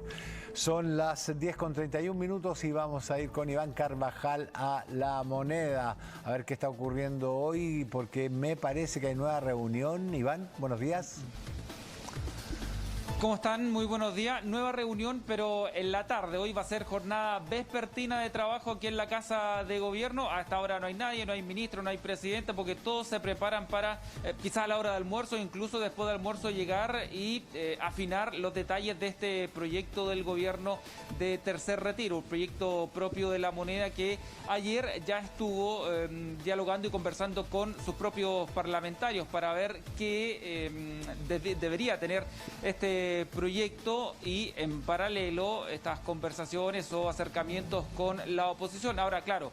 nosotros. Son las 10:31 y vamos a ir con Iván Carvajal a La Moneda, a ver qué está ocurriendo hoy, porque me parece que hay nueva reunión. Iván, buenos días. ¿Cómo están? Muy buenos días. Nueva reunión, pero en la tarde. Hoy va a ser jornada vespertina de trabajo aquí en la Casa de Gobierno. A esta hora no hay nadie, no hay ministro, no hay presidente, porque todos se preparan para quizás a la hora de almuerzo, incluso después de almuerzo, llegar y afinar los detalles de este proyecto del gobierno de tercer retiro, un proyecto propio de La Moneda que ayer ya estuvo dialogando y conversando con sus propios parlamentarios para ver qué debería tener este proyecto y en paralelo estas conversaciones o acercamientos con la oposición. Ahora, claro,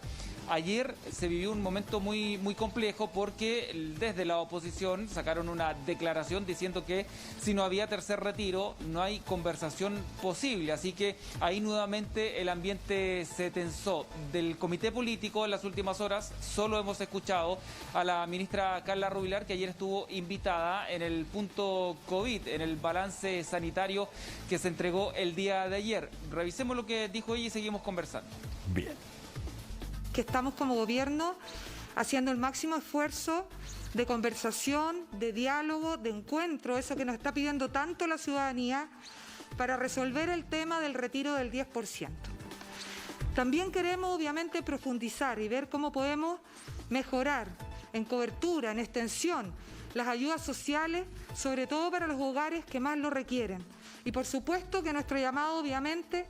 ayer se vivió un momento muy complejo porque desde la oposición sacaron una declaración diciendo que si no había tercer retiro no hay conversación posible, así que ahí nuevamente el ambiente se tensó. Del comité político en las últimas horas solo hemos escuchado a la ministra Carla Rubilar, que ayer estuvo invitada en el punto COVID, en el balance sanitario que se entregó el día de ayer. Revisemos lo que dijo ella y seguimos conversando. Bien. Que estamos como gobierno haciendo el máximo esfuerzo de conversación, de diálogo, de encuentro, eso que nos está pidiendo tanto la ciudadanía, para resolver el tema del retiro del 10%. También queremos, obviamente, profundizar y ver cómo podemos mejorar en cobertura, en extensión, las ayudas sociales, sobre todo para los hogares que más lo requieren. Y por supuesto que nuestro llamado, obviamente,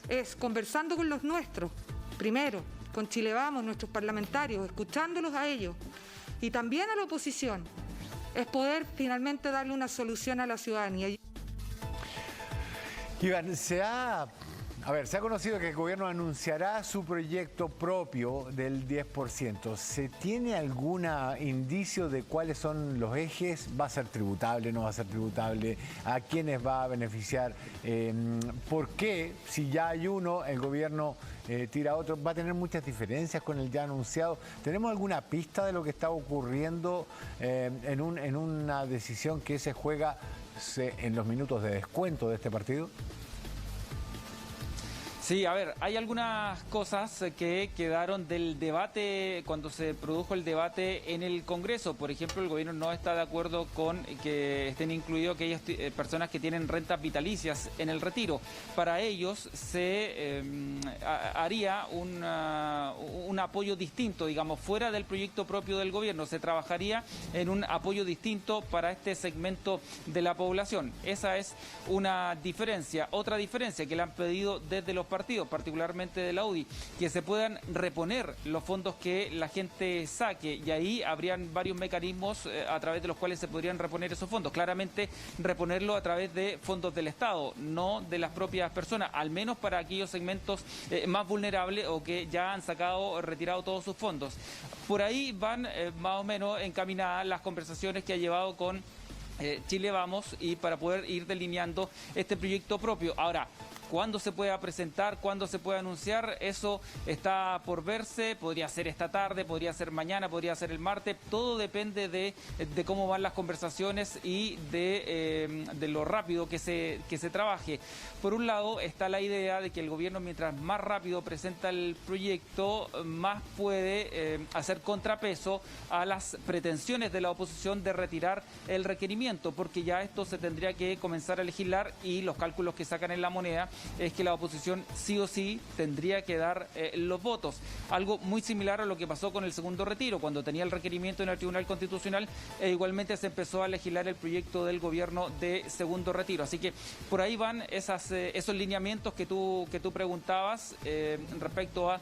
es conversando con los nuestros, primero, con Chile Vamos, nuestros parlamentarios, escuchándolos a ellos y también a la oposición, es poder finalmente darle una solución a la ciudadanía. Iván, se ha conocido que el gobierno anunciará su proyecto propio del 10%. ¿Se tiene algún indicio de cuáles son los ejes? ¿Va a ser tributable, no va a ser tributable? ¿A quiénes va a beneficiar? ¿Por qué, si ya hay uno, el gobierno tira otro? ¿Va a tener muchas diferencias con el ya anunciado? ¿Tenemos alguna pista de lo que está ocurriendo en una decisión que se juega en los minutos de descuento de este partido? Sí, a ver, hay algunas cosas que quedaron del debate cuando se produjo el debate en el Congreso. Por ejemplo, el gobierno no está de acuerdo con que estén incluidas aquellas personas que tienen rentas vitalicias en el retiro. Para ellos se haría un apoyo distinto, digamos, fuera del proyecto propio del gobierno. Se trabajaría en un apoyo distinto para este segmento de la población. Esa es una diferencia. Otra diferencia que le han pedido desde los partidos, particularmente de la UDI, que se puedan reponer los fondos que la gente saque, y ahí habrían varios mecanismos a través de los cuales se podrían reponer esos fondos. Claramente reponerlo a través de fondos del Estado, no de las propias personas, al menos para aquellos segmentos más vulnerables o que ya han retirado todos sus fondos. Por ahí van más o menos encaminadas las conversaciones que ha llevado con Chile Vamos, y para poder ir delineando este proyecto propio. Ahora, ¿cuándo se pueda presentar? ¿Cuándo se puede anunciar? Eso está por verse. Podría ser esta tarde, podría ser mañana, podría ser el martes. Todo depende de cómo van las conversaciones y de lo rápido que se trabaje. Por un lado está la idea de que el gobierno, mientras más rápido presenta el proyecto, más puede hacer contrapeso a las pretensiones de la oposición de retirar el requerimiento, porque ya esto se tendría que comenzar a legislar, y los cálculos que sacan en La Moneda es que la oposición sí o sí tendría que dar los votos. Algo muy similar a lo que pasó con el segundo retiro, cuando tenía el requerimiento en el Tribunal Constitucional, igualmente se empezó a legislar el proyecto del gobierno de segundo retiro. Así que por ahí van esos lineamientos que tú preguntabas respecto a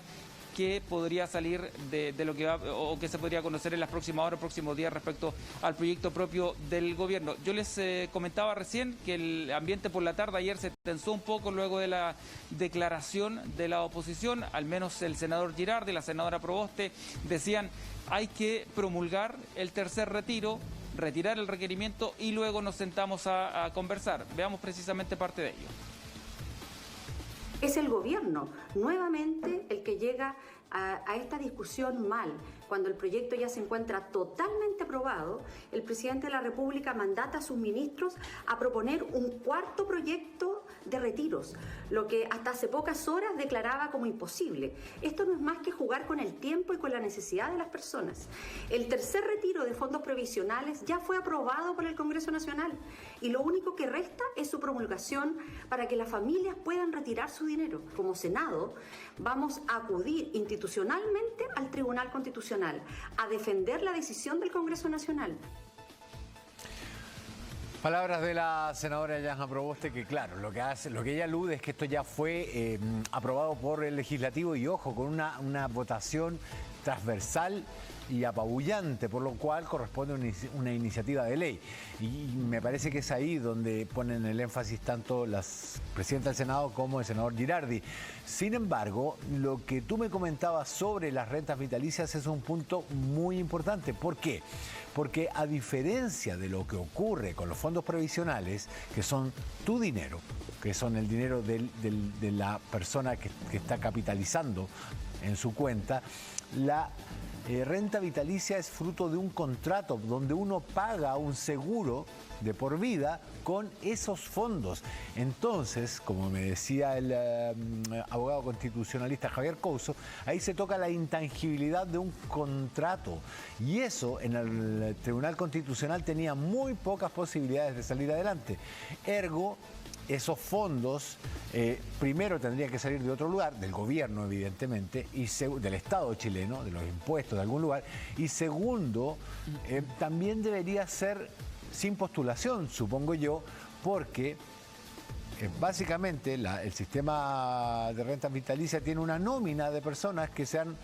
qué podría salir de lo que va o que se podría conocer en las próximas horas, próximos días respecto al proyecto propio del gobierno. Yo les comentaba recién que el ambiente por la tarde ayer se tensó un poco luego de la declaración de la oposición. Al menos el senador Girardi y la senadora Proboste decían: hay que promulgar el tercer retiro, retirar el requerimiento y luego nos sentamos a conversar. Veamos precisamente parte de ello. Es el gobierno nuevamente el que llega a esta discusión mal. Cuando el proyecto ya se encuentra totalmente aprobado, el presidente de la República mandata a sus ministros a proponer un cuarto proyecto de retiros, lo que hasta hace pocas horas declaraba como imposible. Esto no es más que jugar con el tiempo y con la necesidad de las personas. El tercer retiro de fondos previsionales ya fue aprobado por el Congreso Nacional y lo único que resta es su promulgación para que las familias puedan retirar su dinero. Como Senado, vamos a acudir institucionalmente al Tribunal Constitucional a defender la decisión del Congreso Nacional. Palabras de la senadora Yasna Proboste, que claro, lo que ella alude es que esto ya fue aprobado por el legislativo y ojo, con una votación transversal y apabullante, por lo cual corresponde una iniciativa de ley. Y me parece que es ahí donde ponen el énfasis tanto la presidenta del Senado como el senador Girardi. Sin embargo, lo que tú me comentabas sobre las rentas vitalicias es un punto muy importante. ¿Por qué? Porque a diferencia de lo que ocurre con los fondos previsionales, que son tu dinero, que son el dinero de la persona que está capitalizando en su cuenta, la renta vitalicia es fruto de un contrato donde uno paga un seguro de por vida con esos fondos. Entonces, como me decía el abogado constitucionalista Javier Couso, ahí se toca la intangibilidad de un contrato. Y eso en el Tribunal Constitucional tenía muy pocas posibilidades de salir adelante. Ergo, esos fondos primero tendrían que salir de otro lugar, del gobierno evidentemente, y del Estado chileno, de los impuestos de algún lugar, y segundo, también debería ser sin postulación, supongo yo, porque básicamente el sistema de renta vitalicia tiene una nómina de personas que se han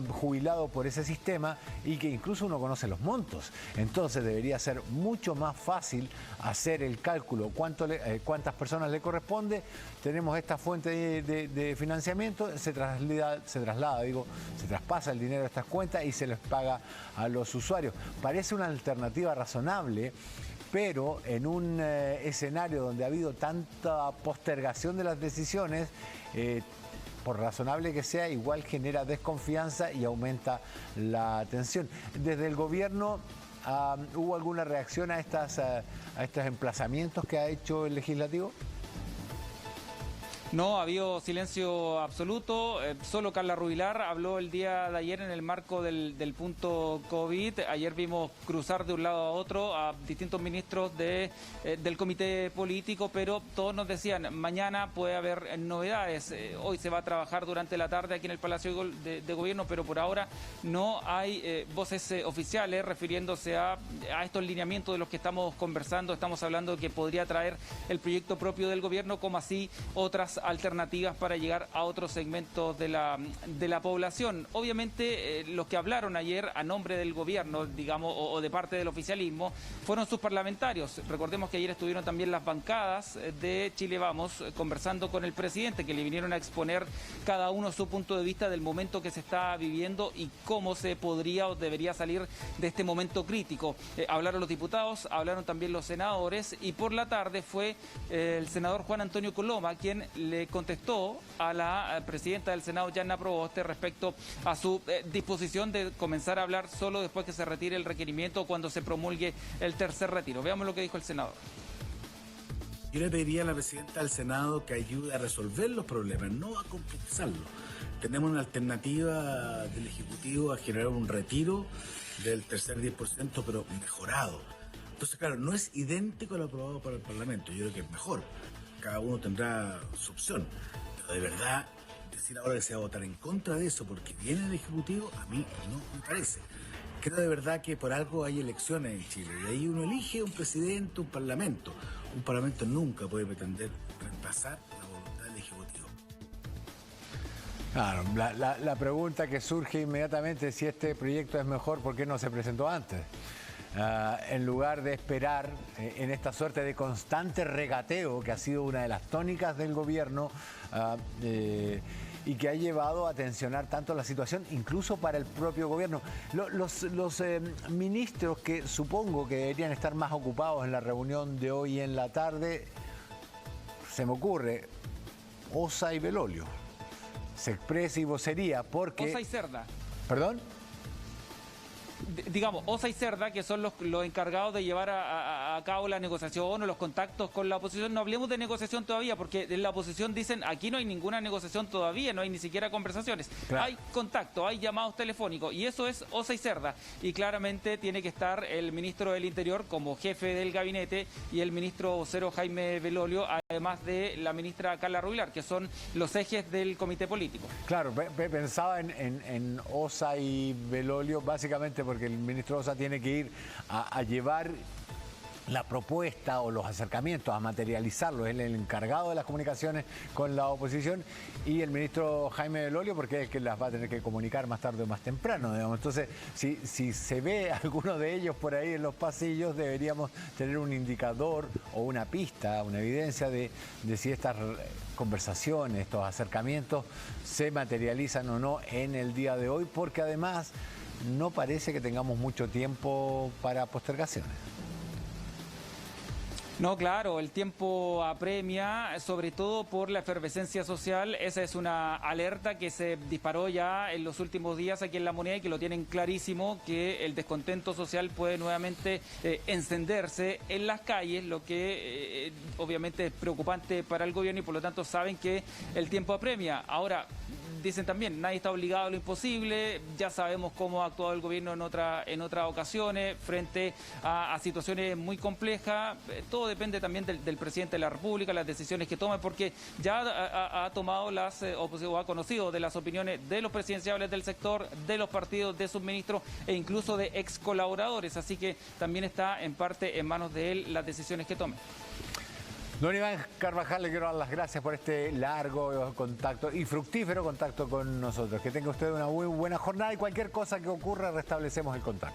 jubilado por ese sistema y que incluso uno conoce los montos. Entonces debería ser mucho más fácil hacer el cálculo, cuántas personas le corresponde, tenemos esta fuente de financiamiento, se traspasa el dinero a estas cuentas y se les paga a los usuarios. Parece una alternativa razonable, pero en un escenario donde ha habido tanta postergación de las decisiones, por razonable que sea, igual genera desconfianza y aumenta la tensión. Desde el gobierno, ¿hubo alguna reacción a estos emplazamientos que ha hecho el legislativo? No, ha habido silencio absoluto. Solo Carla Rubilar habló el día de ayer en el marco del punto COVID. Ayer vimos cruzar de un lado a otro a distintos ministros del comité político, pero todos nos decían, mañana puede haber novedades. Hoy se va a trabajar durante la tarde aquí en el Palacio de Gobierno, pero por ahora no hay voces oficiales refiriéndose a estos lineamientos de los que estamos conversando. Estamos hablando de que podría traer el proyecto propio del gobierno, como así otras alternativas para llegar a otros segmentos de la población. Obviamente, los que hablaron ayer a nombre del gobierno, digamos, o de parte del oficialismo, fueron sus parlamentarios. Recordemos que ayer estuvieron también las bancadas de Chile Vamos conversando con el presidente, que le vinieron a exponer cada uno su punto de vista del momento que se está viviendo y cómo se podría o debería salir de este momento crítico. Hablaron los diputados, hablaron también los senadores y por la tarde fue el senador Juan Antonio Coloma quien le contestó a la presidenta del Senado, Yasna Proboste, respecto a su disposición de comenzar a hablar solo después que se retire el requerimiento o cuando se promulgue el tercer retiro. Veamos lo que dijo el senador. Yo le pediría a la presidenta del Senado que ayude a resolver los problemas, no a complejizarlos. Tenemos una alternativa del Ejecutivo a generar un retiro del tercer 10%, pero mejorado. Entonces, claro, no es idéntico a lo aprobado por el Parlamento, yo creo que es mejor. Cada uno tendrá su opción, pero de verdad decir ahora que se va a votar en contra de eso porque viene el Ejecutivo, a mí no me parece. Creo de verdad que por algo hay elecciones en Chile y ahí uno elige un presidente, un parlamento. Un parlamento nunca puede pretender reemplazar la voluntad del Ejecutivo. Claro, la pregunta que surge inmediatamente es si este proyecto es mejor, ¿por qué no se presentó antes? En lugar de esperar en esta suerte de constante regateo que ha sido una de las tónicas del gobierno y que ha llevado a tensionar tanto la situación, incluso para el propio gobierno. Los ministros que supongo que deberían estar más ocupados en la reunión de hoy en la tarde, se me ocurre, Osa y Belolio, Sexpress y Vocería, porque... Osa y Cerda. ¿Perdón? digamos, OSA y Cerda, que son los encargados de llevar a cabo la negociación o los contactos con la oposición. No hablemos de negociación todavía, porque en la oposición dicen, aquí no hay ninguna negociación todavía, no hay ni siquiera conversaciones. Claro. Hay contacto, hay llamados telefónicos, y eso es OSA y Cerda. Y claramente tiene que estar el ministro del Interior como jefe del gabinete y el ministro vocero Jaime Belolio, además de la ministra Carla Rubilar, que son los ejes del comité político. Claro, pensaba en OSA y Belolio, básicamente porque el ministro OSA tiene que ir a llevar la propuesta o los acercamientos, a materializarlo. Es el encargado de las comunicaciones con la oposición, y el ministro Jaime Belolio porque es el que las va a tener que comunicar más tarde o más temprano, digamos. Entonces, si se ve alguno de ellos por ahí en los pasillos, deberíamos tener un indicador o una pista, una evidencia de si estas conversaciones, estos acercamientos se materializan o no en el día de hoy, porque además no parece que tengamos mucho tiempo para postergaciones. No, claro, el tiempo apremia, sobre todo por la efervescencia social. Esa es una alerta que se disparó ya en los últimos días aquí en La Moneda, y que lo tienen clarísimo, que el descontento social puede nuevamente encenderse en las calles, lo que obviamente es preocupante para el gobierno, y por lo tanto saben que el tiempo apremia. Ahora, dicen también, nadie está obligado a lo imposible. Ya sabemos cómo ha actuado el gobierno en otras ocasiones frente a situaciones muy complejas. Todo depende también del presidente de la República, las decisiones que tome, porque ya ha tomado o ha conocido de las opiniones de los presidenciables del sector, de los partidos, de sus ministros e incluso de ex colaboradores. Así que también está en parte en manos de él las decisiones que tome. Don Iván Carvajal, le quiero dar las gracias por este largo contacto y fructífero contacto con nosotros. Que tenga usted una muy buena jornada, y cualquier cosa que ocurra restablecemos el contacto.